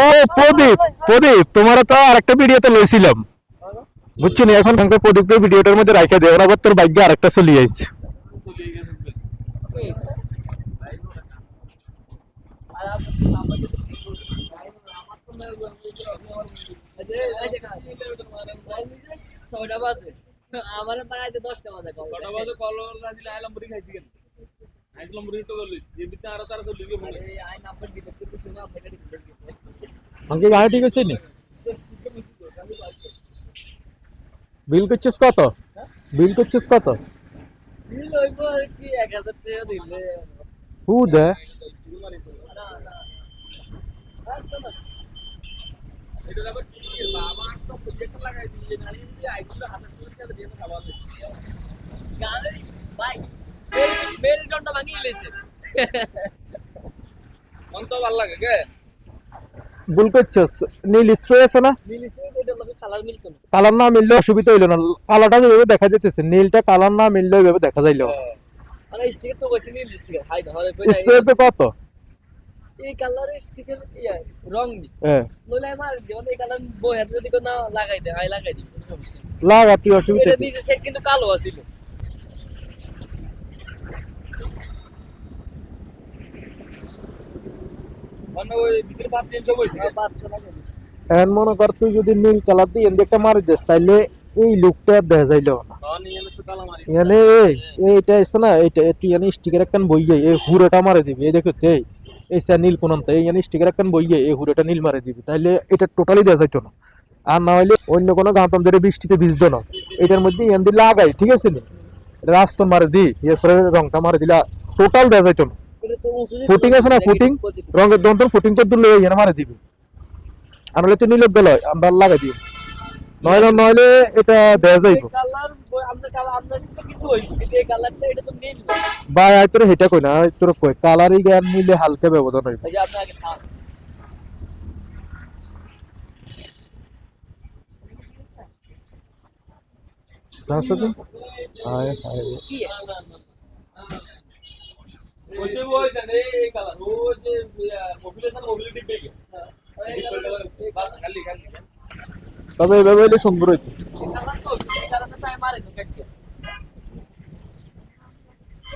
ও প্রদীপ, প্রদীপ তোমার তো আরেকটা ভিডিওতে লইছিলাম বুঝছো না, এখন প্রদীপের ভিডিওটার মধ্যে রাখা দে, ওর আবার তোর ভাগ্যে আরেকটা চলে আইছে। আমার বাড়াইতে 10টা বাজে কল 6টা বাজে কল দিলে আইলাম মুড়ি খাইছি কেন আইলাম মুড়ি তো গলি যে বিতে আরো তারা তো দিকে বলে এই আই নাম্বার দিতে তো শুনো আপনাকে দিতে আমাকে গাড়ি ঠিক আছে নি? বিল করছিস কত? বিল করছিস কত? দিল হইব কি 1000 টাকা দিলে হু দে এটা আবার কি বাবা তো প্রজেক্ট লাগাই দিলে না এই আইগুলো হাতে করে দিয়ে খাবার গাড়ি ভাই মেরে ডন্ডা ভাঙিয়ে লেছে মন তো ভালো লাগে কে ভুল করছিস। নীল স্প্রে আছে না, মিলিছে এটা লগে কালার মিলছে না কালার না মিললে অসুবিধা হইলো না, কালারটা যেভাবে দেখা যেতেছে নীলটা কালার না মিললে ওইভাবে দেখা যাইলো। মানে স্টিকার তো কইছি নীল স্টিকার হাই না হলে স্প্রে কত? এই কালারের স্টিকার ইয়া রং নি হ্যাঁ নইলে আমার যেমন এই কালার বই হাতে যদি না লাগাই দে হাই লাগাই দিই কোনো সমস্যা নেই। লাগা, তুই অসুবিধা এটা কি? নিচে সেট কিন্তু কালো আছিল মানে ওই ভিতরে বাদ দিয়ে সব হইছে 500 লাগাই দিছি এখন মনে কর তুই যদি নীল কালার দিয়ে এনে একটা মারি দিস তাইলে এই লুকটা দেখা যাইলো না। নিয়ে তো তালা মারি এনে এইটা আছে না, এইটা তুই এনে স্টিকার একখান বইয়ে এই হুড়োটা মারে দিবি, এই দেখো এই নীল কোনটা, এই এনে স্টিকার একখান বইয়ে এই হুড়োটা নীল মারে দিবি, তাইলে এটা টোটালি দেখা যাইতো না। আর না হইলে অন্য কোনো গাঁতম ধরে বৃষ্টিতে ভিজতো না, এটার মধ্যে এন দিয়ে লাগাই ঠিক আছে নি, রাস্তন মারে দি এরপরে রংটা মারে দিলা টোটাল দেখা যাইতো না। এটা তো উঁচু ফুটিং আছে না, ফুটিং রঙের দন্তন ফুটিং করে দিলে এনে মারে দিবি, আর নাহলে তো নীলের বেলায় আমরা লাগাই দিই, নইলে এটা দেখা যাইবো। কালার আমরা কালার আমরা কিন্তু হইছে কিন্তু এই কালারটা এটা তো নীল না বা তোর হেটা কই না, তোর কই কালারই জ্ঞান নিলে হালকা ব্যবধান হইবে। এই যে আপনি আগে সাপ জানছ তুই? হায় হায় কি ওইতে বইছে এই কালার ও যে মোবিলিটি দেখে এই কালার বাস খালি খালি তবে এভাবে হইলে সুন্দর হইতো।